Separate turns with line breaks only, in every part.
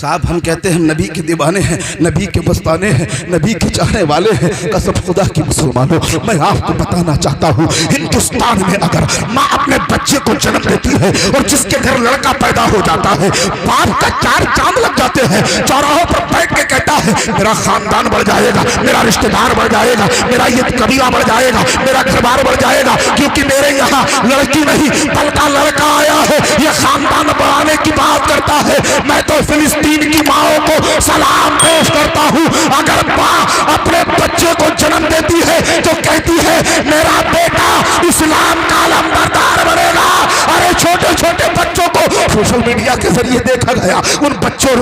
साहब हम कहते हैं नबी के दीवाने हैं, नबी के मस्ताने हैं, नबी के चाहने वाले हैं। कसम खुदा की मुसलमानों, मैं आपको बताना चाहता हूँ, हिंदुस्तान में अगर माँ अपने बच्चे को जन्म देती है और जिसके घर लड़का पैदा हो जाता है, बाप का 4 चांद लग जाते हैं। चौराहों पर बैठ के कहता है मेरा खानदान बढ़ जाएगा, मेरा रिश्तेदार बढ़ जाएगा, मेरा ये कबीला बढ़ जाएगा, मेरा घरबार बढ़ जाएगा, क्योंकि मेरे यहाँ लड़की नहीं बल्कि लड़का आया है। ये खानदान बढ़ाने की बात करता है। मैं तो फिलिस्तीन की माओ को सलाम पेश करता हूँ। अगर माँ अपने बच्चे को जन्म देती है तो कहती है मेरा बेटा इस्लाम का लंबरदार बनेगा। अरे छोटे छोटे बच्चों को सोशल मीडिया के जरिए देखा गया, उन बच्चों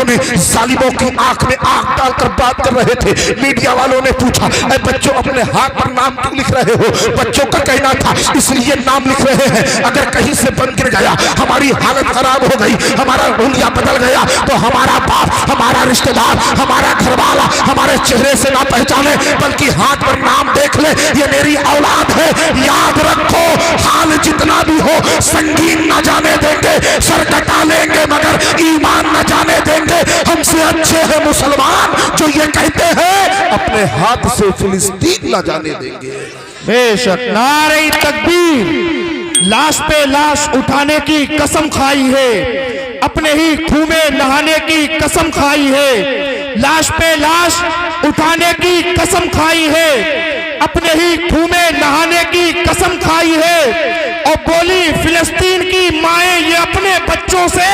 ने जालिमों की आंख में आंख डालकर बात कर रहे थे। मीडिया वालों ने पूछा अरे बच्चों अपने हाथ पर नाम क्यों लिख रहे हो? बच्चों का कहना था इसलिए नाम लिख रहे हैं, अगर कहीं से बन गिर गया, हमारी हालत खराब हो गई, हमारा हुलिया बदल गया तो हमारा बाप, हमारा रिश्तेदार, हमारा घरवाला हमारे चेहरे से ना पहचाने बल्कि हाथ पर नाम देख ले, ये मेरी औलाद है। याद रखो, हाल जितना भी हो संगीन न जाने देंगे, सर कटा लेंगे मगर ईमान न जाने देंगे। हमसे अच्छे हैं मुसलमान जो ये कहते हैं अपने हाथ से फिलिस्तीन न जाने देंगे।
बेशक नारे तकबीर, लाश पे लाश उठाने की कसम खाई है, अपने ही खून में नहाने की कसम खाई है। लाश पे लाश उठाने की कसम खाई है, अपने ही खून में नहाने की कसम खाई है। और बोली फिलिस्तीन की माएँ ये अपने बच्चों से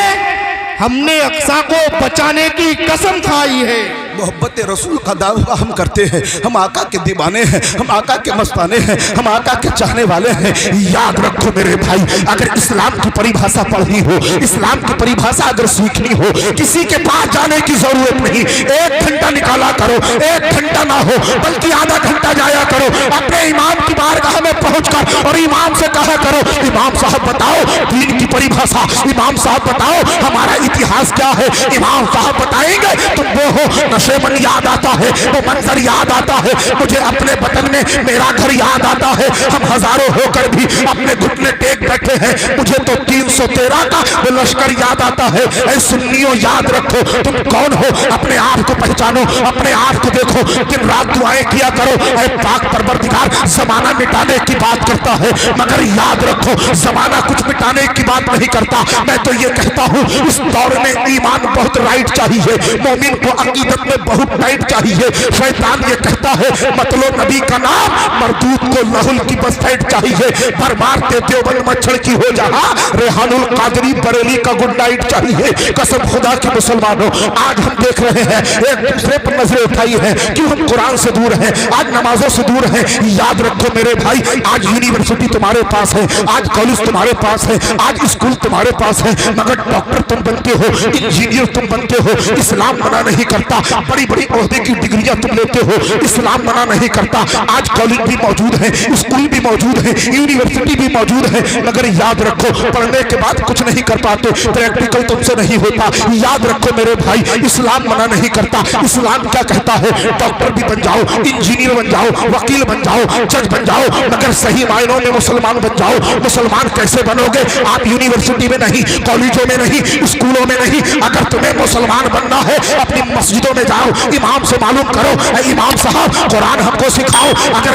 हमने अक्सा को बचाने की कसम खाई है।
मोहब्बत रसूल का दावा हम करते हैं, हम आका के दीवाने हैं, हम आका के मस्ताने हैं, हम आका के चाहने वाले हैं। याद रखो मेरे भाई, अगर इस्लाम की परिभाषा पढ़नी हो, इस्लाम की परिभाषा अगर सीखनी हो, किसी के पास जाने की जरूरत नहीं। 1 घंटा निकाला करो, 1 घंटा ना हो बल्कि आधा घंटा जाया करो अपने इमाम की बारगाह में पहुंचकर और इमाम से कहा करो इमाम साहब बताओ दीन की परिभाषा, इमाम साहब बताओ हमारा इतिहास क्या है। इमाम साहब बताएंगे तुम वो हो, नशे मन याद आता है, वो मंजर याद आता है, मुझे अपने वतन में मेरा घर याद आता है। हम हजारों होकर भी अपने घुटने टेक बैठे हैं, मुझे तो 313 का वो लश्कर याद आता है। ऐ सुन्नियों याद रखो तुम कौन हो, अपने आप को पहचानो, अपने आप को देखो, दिन रात दुआएं किया करो। ऐ पाक परवरदिगार जमाना मिटाने की बात करता है मगर याद रखो जमाना कुछ मिटाने की बात नहीं करता। मैं तो ये कहता हूँ इस दौर में ईमान बहुत राइट चाहिए, मोमिन को अकीदत में बहुत टाइट चाहिए। शैतान ये कहता है मतलब नबी का नाम, मरदूद को लहुल की बस टाइट चाहिए। पर मारते देवबंद मच्छर की हो जहां, रेहानुल कादरी बरेली का गुड नाइट चाहिए। कसम खुदा के मुसलमानों, आज हम देख रहे हैं एक दूसरे पर नजरें उठाई है, क्यों हम कुरान से दूर हैं, आज नमाजों से दूर हैं। याद रखो मेरे भाई, आज यूनिवर्सिटी तुम्हारे पास है, आज कॉलेज तुम्हारे पास है, आज स्कूल तुम्हारे पास है, मगर डॉक्टर तुम बनते हो, इंजीनियर तुम बनते हो, इस्लाम मना नहीं करता। बड़ी बड़ी ओहदे की डिग्रियां तुम लेते हो, इस्लाम मना नहीं करता। आज कॉलेज भी मौजूद है, स्कूल भी मौजूद है, यूनिवर्सिटी भी मौजूद है, मगर याद रखो पढ़ने के बाद कुछ नहीं कर पाते, प्रैक्टिकल तुमसे नहीं होता। याद रखो मेरे भाई, इस्लाम मना नहीं करता। इस्लाम क्या कहता है, डॉक्टर भी बन जाओ, इंजीनियर बन जाओ, वकील बन जाओ, जज बन जाओ, मगर सही मायनों में मुसलमान बन जाओ। मुसलमान कैसे बनोगे? आप यूनिवर्सिटी में नहीं, कॉलेजों में नहीं, स्कूलों में नहीं। अगर तुम्हें मुसलमान बनना है अपनी मस्जिदों में जाओ, इमाम से मालूम करो इमाम साहब कुरान हमको सिखाओ। अगर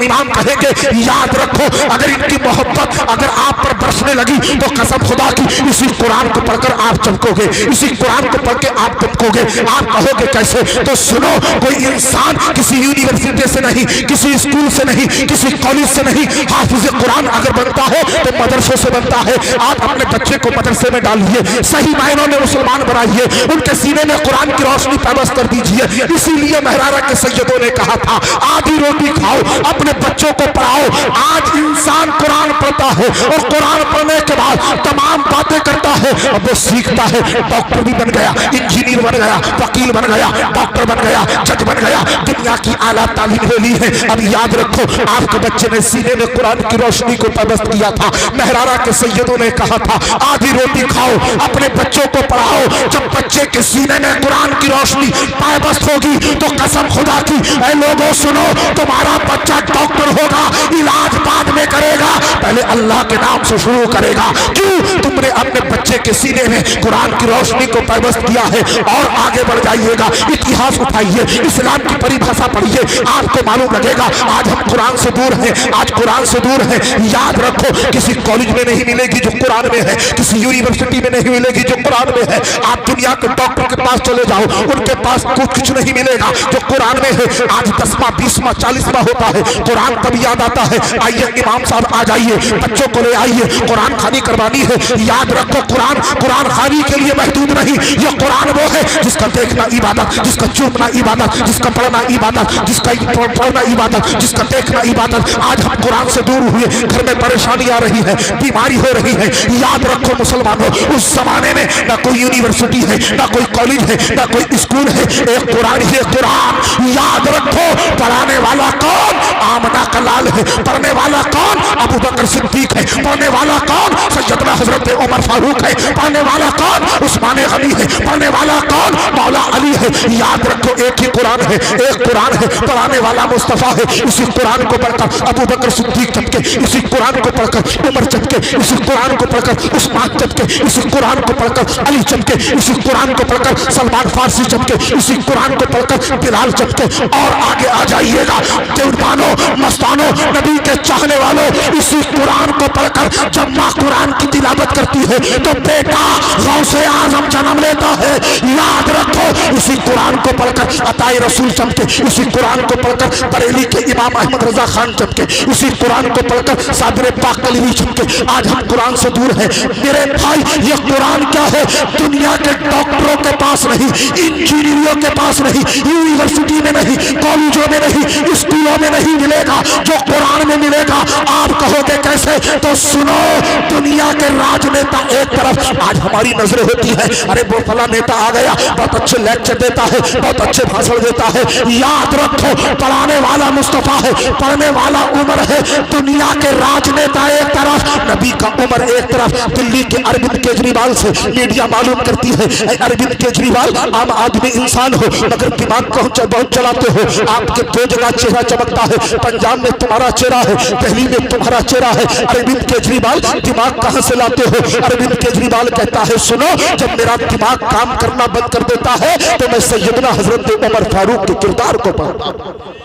इमाम कहेंगे याद रखो अगर इनकी मोहब्बत अगर आप पर बरसने लगी तो कसम खुदा की इसी कुरान को पढ़कर आप चमकोगे, इसी कुरान को पढ़ के आप चमकोगे। आप कहोगे कैसे? तो सुनो, कोई इंसान किसी यूनिवर्सिटी से नहीं, किसी स्कूल से नहीं, किसी कॉलेज से नहीं, हाफिज कुरान अगर बनता है तो मदरसे से बनता है। आप अपने बच्चे को मदरसे में डालिए, सही मायनों में मुसलमान बनाइए, उनके सीने में कुरान की रोशनी पैबस्त कर दीजिए। इसीलिए महरारा के सैयदों ने कहा था आधी रोटी खाओ, अपने बच्चों को पढ़ाओ। आज इंसान कुरान पढ़ता है और कुरान पढ़ने के बाद तमाम बातें करता है, अब वो सीखता है, डॉक्टर भी बन गया, इंजीनियर बन गया, वकील बन गया, डॉक्टर बन गया, जज बन गया, दुनिया की आला तालीम ले ली है। अब याद रखो आपके बच्चे ने सीने में कुरान की रोशनी को पैबस्त किया था। महरारा के सैयदों ने कहा था आधी रोटी खाओ, अपने बच्चों को पढ़ाओ। मुसलमानों, जब बच्चे के सीने में कुरान की रोशनी पायबस्त होगी तो कसम खुदा की, ऐ लोगों सुनो, तुम्हारा बच्चा डॉक्टर होगा, इलाज बाद में करेगा, पहले अल्लाह के नाम से शुरू करेगा। क्यों? तुमने अपने बच्चे के सीने में कुरान की रोशनी को पायबस्त किया है। और आगे बढ़ जाइएगा, इतिहास उठाइए, इस्लाम की परिभाषा पढ़िए, आपको मालूम लगेगा आज हम कुरान से दूर हैं, आज कुरान से दूर हैं। याद रखो, किसी कॉलेज में नहीं मिलेगी जो कुरान में है, किसी यूनिवर्सिटी में नहीं मिलेगी जो कुरान में है। आप दुनिया के डॉक्टर के पास चले जाओ, उनके पास कुछ नहीं मिलेगा जो कुरान में है। आज 10वां 20वां 40वां होता है, कुरान तब याद आता है, आइए इमाम साहब आ जाइए, बच्चों को ले आइए, कुरान खानी करवानी है। याद रखो, कुरान खानी के लिए महदूद नहीं, ये कुरान वो है जिसका देखना इबादत, जिसका चूमना इबादत, जिसका पढ़ना इबादत, जिसका पढ़ना इबादत, जिसका देखना इबादत। आज हम कुरान से दूर हुए, घर में परेशानी आ रही है, बीमारी हो रही है। याद रखो मुसलमानों, उस जमाने में ना कोई यूनिवर्सिटी है, ना कोई कॉलेज है, ना कोई स्कूल है, एक कुरान ही कुरान। याद रखो, पढ़ाने वाला कौन? आमना का लाल है। पढ़ने वाला कौन? अबू बकर सिद्दीक है। पढ़ने वाला कौन? सैयदना हजरत उमर फारूक है। पढ़ने वाला कौन? उस्मान गनी है। पढ़ने वाला कौन? मौला अली है। याद रखो, एक ही कुरान है, एक कुरान है, पढ़ाने वाला मुस्तफा है। इसी कुरान को पढ़कर अबू बकर सिद्दीक चमके, इसी कुरान को पढ़कर उमर चमके, इसी कुरान को पढ़कर उस्मान चमके, इसी कुरान को पढ़कर अली चमके, इसी कुरान को पढ़कर सलमान फारसी चमके, इसी कुरान को पढ़कर बिलाल चमके। और आगे आ जाइएगा, देवदानों, मस्तानों, नबी के चाहने वालों, इसी कुरान को पढ़कर जब माँ कुरान की तिलावत करती है तो बेटा गौसे आजम जन्म लेता है। याद रखो, इसी कुरान को पढ़कर अताई रसूल चमके, इसी कुरान को पढ़कर बरेली के इमाम अहमद रजा खान चमके, इसी कुरान को पढ़कर साबिर पाक कलीमी चमके। आज हम कुरान से दूर हैं मेरे भाई। ये कुरान क्या है? दुनिया के डॉक्टरों के पास नहीं, इंजीनियरों के पास नहीं, यूनिवर्सिटी में नहीं, कॉलेजों में नहीं, स्कूलों में नहीं मिलेगा जो कुरान में मिलेगा। आप कहोगे कैसे? तो सुनो, दुनिया के राजनेता एक तरफ, आज हमारी नजरें होती है, अरे वो फला नेता आ गया, बहुत अच्छे लेक्चर देता है, बहुत अच्छे भाषण देता है। याद रखो, पढ़ाने वाला मुस्तफा है, पढ़ने वाला उमर है। दुनिया के राजनेता एक तरफ, नबी का उमर एक तरफ। दिल्ली के अरविंद केजरीवाल से मीडिया मालूम करती है, अरविंद केजरीवाल आम आदमी इंसान हो मगर दिमाग को बहुत चलाते हो। आपके दो जगह चेहरा चमकता है, पंजाब में तुम्हारा चेहरा है, दिल्ली में तुम्हारा चेहरा है। अरविंद केजरीवाल दिमाग कहां से लाते हो? अरविंद केजरीवाल कहता है, सुनो, जब मेरा दिमाग काम करना बंद कर देता है तो मैं सैयदना हजरत उमर फारूक के किरदार को पढ़ता हूं,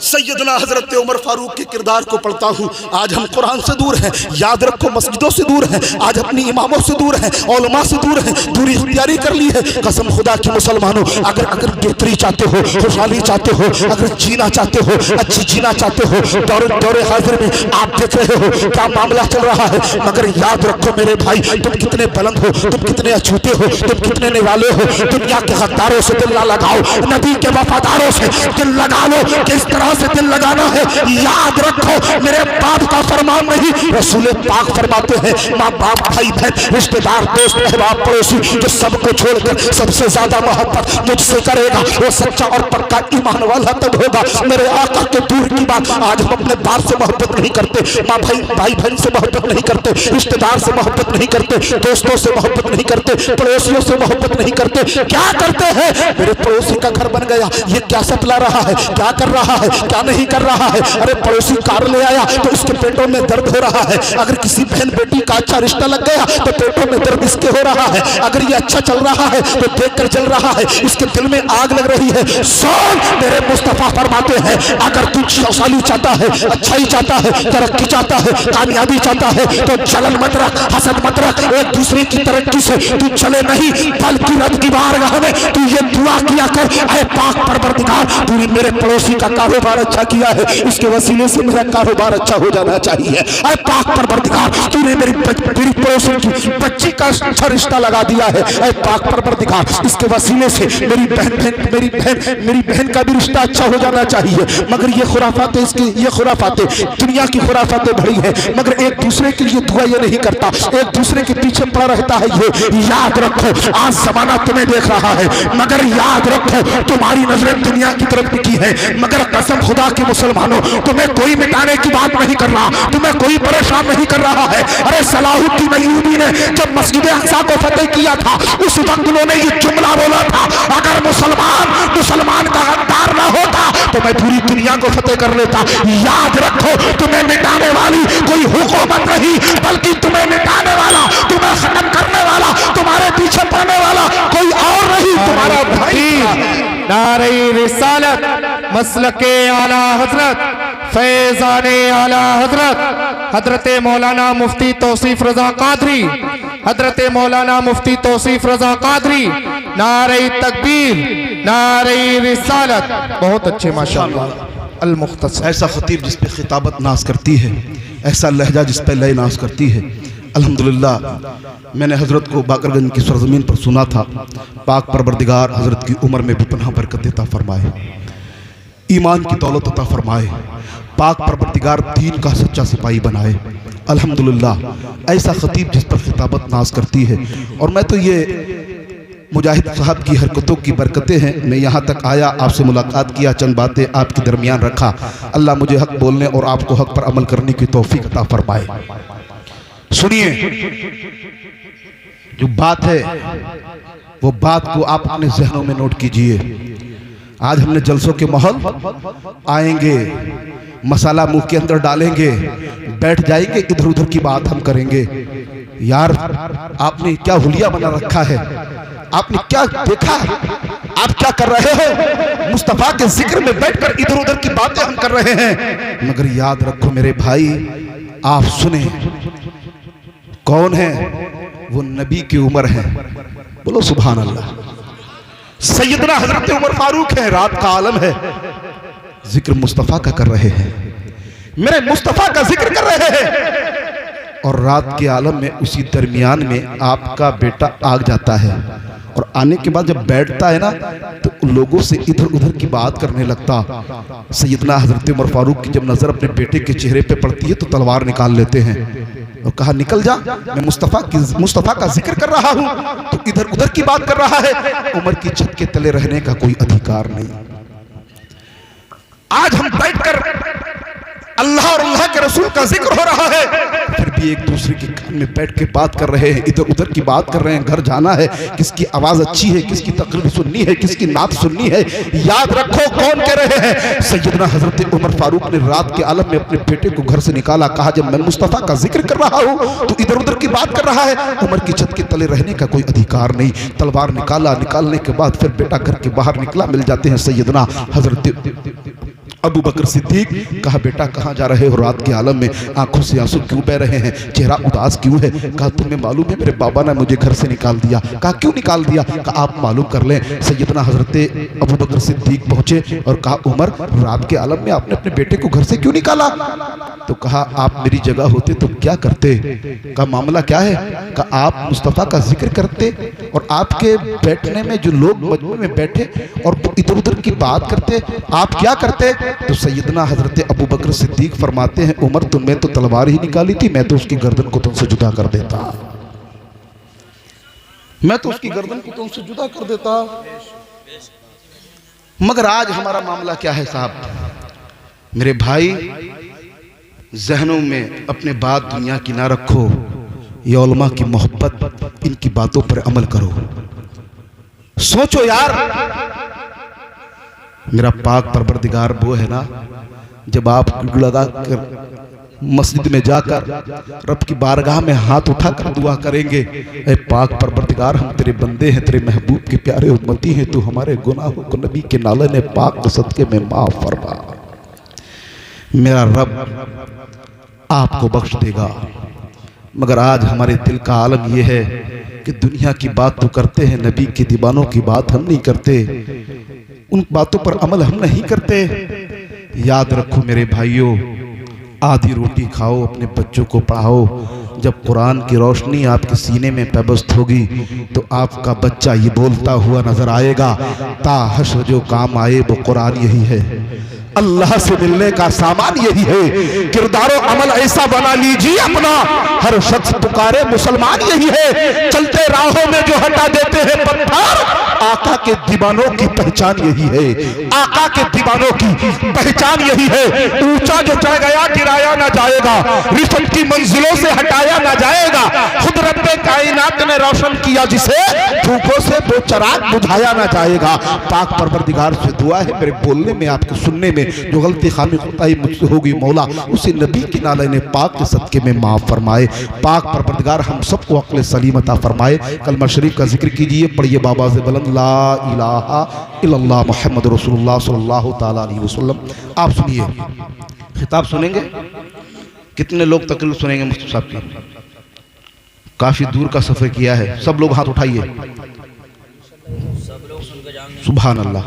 सैयदना हजरत उमर फारूक के किरदार को पढ़ता हूँ। आज हम कुरान से दूर हैं, याद रखो, मस्जिदों से दूर हैं, आज अपनी इमामों से दूर हैं, उलमा से दूर हैं, दूरी इख्तियारी कर ली है। कसम खुदा की मुसलमानों, अगर बेहतरी चाहते हो, खुशहाली चाहते हो, अगर जीना चाहते हो, अच्छी जीना चाहते हो, दौरे हाजिर में आप देख रहे हो क्या मामला चल रहा है। मगर याद रखो मेरे भाई, तुम कितने बुलंद हो, तुम कितने अछूते हो, तुम कितने निवाले हो। दुनिया के गद्दारों से दिल ना लगाओ, नबी के वफादारों से दिल लगा लो। किस तरह से दिल लगाना है? याद रखो, मेरे बाप का फरमान नहीं, रसूल पाक फरमाते हैं, माँ बाप भाई बहन रिश्तेदार दोस्त अहबाब पड़ोसी जो सबको छोड़कर सबसे ज्यादा मोहब्बत मुझसे करेगा वो सच्चा और पक्का ईमान वाला तब होगा। मेरे आका के दूर की बात, आज हम अपने बाप से मोहब्बत नहीं करते, माँ भाई बहन से मोहब्बत नहीं करते, रिश्तेदार से मोहब्बत नहीं करते, दोस्तों से मोहब्बत नहीं करते, पड़ोसियों से मोहब्बत नहीं करते। क्या करते हैं? मेरे पड़ोसी का घर बन गया, ये क्या सपला रहा है, क्या कर रहा है, क्या नहीं कर रहा है। अरे पड़ोसी कार ले आया तो इसके पेटों में दर्द हो रहा है। अगर किसी बहन बेटी का अच्छा रिश्ता लग गया तो पेटों में दर्द इसके हो रहा है। अगर ये अच्छा चल रहा है तो देखकर जल रहा है, इसके दिल में आग लग रही है। सुन, मेरे मुस्तफा फरमाते हैं, अगर तू खुशहाली चाहता है, अच्छाई चाहता है, तरक्की चाहता है, कामयाबी चाहता है तो जलन मत रख, हसद मत रख। एक दूसरे की तरक्की से तू चले नहीं, बल्कि रब की बारगाह में तू ये दुआ किया कर, ऐ पाक परवरदिगार, तूने मेरे पड़ोसी का कारोबार अच्छा किया है, इसके वसीले से मेरा कारोबार अच्छा हो जाना चाहिए। ऐ पाक परवरदिगार, तूने मेरी पड़ोसी की बच्ची का अच्छा रिश्ता लगा दिया है। ऐ पाक परवरदिगार, इसके वसीले से मेरी बहन का भी रिश्ता अच्छा हो जाना चाहिए। मगर ये खुराफातें, ये खुराफातें, दुनिया की खुराफातें बड़ी है, मगर एक दूसरे के लिए दुआ ये नहीं करता, एक दूसरे के पीछे पड़ा रहता है। ये याद रखो, आज जमाना तुम्हें देख रहा है, मगर याद रखो तुम्हारी नजरें दुनिया की तरफ की है। मगर कसम खुदा के मुसलमानों, तुम्हें कोई मिटाने की बात नहीं कर रहा, तुम्हें कोई परेशान नहीं कर रहा है। अरे सलाहुद्दीन अय्यूबी ने जब मस्जिद मस्जिद अक्सा को फतेह किया था, उस वक्त उन्होंने ये जुमला बोला था, अगर मुसलमान का गद्दार ना होता तो मैं पूरी दुनिया को फतेह कर लेता। याद रखो, तुम्हें मिटाने वाली कोई हुकूमत नहीं, बल्कि तुम्हें मिटाने वाला, तुम्हें खत्म करने वाला, तुम्हारे पीछे पड़ने वाला कोई और नहीं, तुम्हारा भाई।
नारे रिसालत, मसलके आला हजरत, फैजाने आला हजरत हजरत मौलाना मुफ्ती तौसीफ रजा कादरी, हजरत मौलाना मुफ्ती तौसीफ रजा कादरी। नारे तकबीर, नारे रिसालत। बहुत अच्छे माशाअल्लाह। अल मुख्तसर।
ऐसा खतीब जिस पे खिताबत नाज करती है, ऐसा लहजा जिस पे लय नाज करती है। अल्हम्दुलिल्लाह मैंने हज़रत को बाकरगंज की सरजमीन पर सुना था। पाक परवरदिगार हज़रत की उम्र में भी पनाह बरकत अता फरमाए, ईमान की दौलत अता फरमाए, पाक परवरदिगार दीन का सच्चा सिपाही बनाए। अल्हम्दुलिल्लाह ऐसा खतीब जिस पर खिताबत नाज करती है। और मैं तो ये मुजाहिद साहब की हरकतों की बरकतें हैं, मैं यहाँ तक आया, आपसे मुलाकात किया, चंद बातें आपके दरमियान रखा। अल्लाह मुझे हक बोलने और आपको हक पर अमल करने की तौफीक अता फरमाए। सुनिए, जो बात है वो बात को आप अपने जहनों में नोट कीजिए। आज हमने जलसों के माहौल आएंगे, मसाला मुंह के अंदर डालेंगे, बैठ जाएंगे, इधर उधर की बात हम करेंगे। यार आपने क्या हुलिया बना रखा है, आपने क्या देखा, आप क्या कर रहे हो? मुस्तफा के जिक्र में बैठकर इधर उधर की बातें हम कर रहे हैं। मगर याद रखो मेरे भाई, आप सुने, कौन है वो? नबी की उम्र है। बोलो सुभान अल्लाह। सैयदना हजरत उमर फारूक है, रात का आलम है, जिक्र मुस्तफा का कर रहे हैं, मेरे मुस्तफा का जिक्र कर रहे हैं। और रात के आलम में उसी दरमियान में आपका बेटा आग जाता है, और आने के बाद जब बैठता है ना तो लोगों से इधर उधर की बात करने लगता। सैयदना हजरत उमर फारूक की जब नजर अपने बेटे के चेहरे पे पड़ती है तो तलवार निकाल लेते हैं और कहा, निकल जा, मैं मुस्तफा का जिक्र कर रहा हूं, तो इधर उधर की बात कर रहा है। उमर की छत के तले रहने का कोई अधिकार नहीं। आज हम बैठकर अल्लाह और अल्लाह के रसूल का जिक्र हो रहा है, फिर भी एक दूसरे के कान में बैठ के बात कर रहे हैं, इधर उधर की बात कर रहे हैं। घर जाना है, किसकी आवाज अच्छी है, किसकी तकरीर सुननी है, किसकी नात सुननी है। याद रखो कौन कह रहे हैं? सैयदना हजरत उमर फारूक ने रात के आलम में अपने बेटे को घर से निकाला, कहा जब मैं मुस्तफा का जिक्र कर रहा हूं तो इधर उधर की बात कर रहा है। उमर की छत के तले रहने का कोई अधिकार नहीं। तलवार निकाला, निकालने के बाद फिर बेटा घर के बाहर निकला, मिल जाते हैं सैयदना हजरत अबू बकर सिद्दीक। कहा, बेटा कहाँ जा रहे हो? रात के आलम में आंखों से आंसू क्यों बह रहे हैं, चेहरा उदास क्यों है? कहा, तुम्हें मालूम है मेरे बाबा ने मुझे घर से निकाल दिया। कहा, क्यों निकाल दिया? कहा, आप मालूम कर लें। सैयदना हजरत अबू बकर सिद्दीक पहुंचे और कहा, उमर रात के आलम में आपने अपने बेटे को घर से क्यों निकाला? तो कहा, आप मेरी जगह होते तो क्या करते? कहा, मामला क्या है? कहा, आप मुस्तफा का जिक्र करते और आपके बैठने में जो लोग मजमे में बैठे और इधर उधर की बात करते, आप क्या करते? तो सैयदना हजरत अबू बकर सिद्दीक फरमाते हैं, उमर तुमने तो तलवार ही निकाली थी, मैं तो उसकी गर्दन को तुमसे जुदा कर देता, मैं तो उसकी गर्दन को तुमसे जुदा कर देता। मगर आज हमारा मामला क्या है साहब? मेरे भाई, जहनों में अपने बात दुनिया की ना रखो, ये उलमा की मोहब्बत, इनकी बातों पर अमल करो। सोचो यार, मेरा पाक परवरदिगार वो है ना, जब आप लगा कर मस्जिद में जाकर रब की बारगाह में हाथ उठाकर दुआ करेंगे, ऐ पाक परवरदिगार हम तेरे बंदे हैं, तेरे महबूब के प्यारे उम्मती हैं, तू हमारे गुनाहों को नबी के नाले ने पाक सदके में माफ फरमा, मेरा रब आपको बख्श देगा। मगर आज हमारे दिल का आलम यह है कि दुनिया की बात तो करते हैं, नबी के दीवानों की बात हम नहीं करते, उन बातों पर अमल हम नहीं करते। याद रखो मेरे भाइयों, आधी रोटी खाओ, अपने बच्चों को पढ़ाओ। जब कुरान की रोशनी आपके सीने में पैबस्त होगी तो आपका बच्चा ये बोलता हुआ नजर आएगा, ता हश्र जो काम आए वो कुरान यही है। अल्लाह से मिलने का सामान यही है। किरदारो अमल ऐसा बना लीजिए अपना, हर शख्स पुकारे मुसलमान यही है। चलते राहों में जो हटा देते हैं पत्थर, आका के दीवानों की पहचान यही है। आका के दीवानों की पहचान यही है। ऊंचा जो चढ़ गया गिराया ना जाएगा, रिफत की मंजिलों से हटाया ना जाएगा। खुद रब्बे कायनात ने रोशन किया जिसे, धूपों से वो चराग बुझाया ना जाएगा। पाक परवरदिगार से दुआ है मेरे बोलने में आपके सुनने में जो गलती खामी कोताही मुझसे होगी मौला उसी नबी की नाले पाक के सदके में माफ फरमाए। पाक परवरदिगार हम सबको अक्ल सलीम अता फरमाए। कलमा शरीफ का जिक्र कीजिए, पढ़िए बाबा से बुलंद ला इलाहा इल्लल्लाह मुहम्मद रसूलुल्लाह सल्लल्लाहु ताला अलैहि वसल्लम। आप सुनिए, खिताब सुनेंगे। कितने लोग तकरीर सुनेंगे मुफ्ती साहब की? काफी दूर का सफर किया है, सब लोग हाथ उठाइए। सुभान अल्लाह,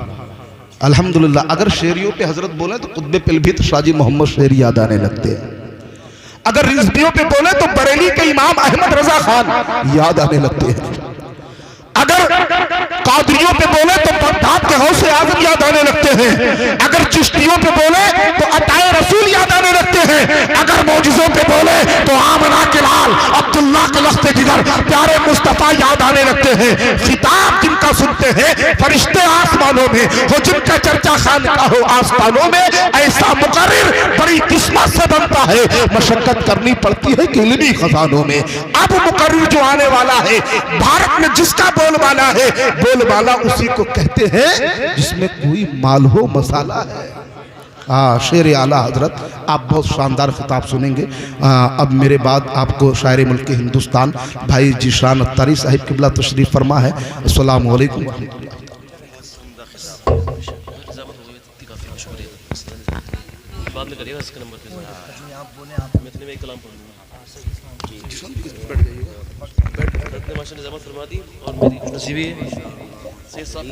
अल्हम्दुलिल्लाह। अगर शेरियों पे हजरत बोले तो कुतबे पिलभित शाजी मोहम्मद शेरी याद आने लगते हैं। अगर रिजवियों पे बोले तो बरेली के इमाम अहमद रजा खान याद आने लगते हैं। अगर कादरियों पे बोले तो बगदाद के गौसे आजम याद आने लगते हैं। अगर चिश्तियों पे बोले तो अताए रसूल याद आने लगते हैं। अगर मौजिज़ों पे बोले तो आमना के लाल अब्दुल्ला के लख्ते जिगर प्यारे मुस्तफा याद आने लगते हैं। खिताब जिनका सुनते हैं फरिश्ते आसमानों में, हो जिनका चर्चा खानका हो आसमानों में, ऐसा मुकर्रिर बड़ी किस्मत से बनता है। मशक्कत करनी पड़ती है कि इल्मी खजानों में। अब मुकर्रिर जो आने वाला है, भारत में जिसका बोलबाला है, बोलबाला उसी को कहते हैं जिसमें कोई माल हो मसाला है। शेर आला हजरत, आप बहुत शानदार खिताब सुनेंगे। अब मेरे बाद आपको शायर मुल्क हिंदुस्तान भाई जीशान अत्तारी साहिब किबला तशरीफ फरमा है। अस्सलाम वालेकुम।
माशा ने जमा फरमा दी और मेरी नसीबी से साथ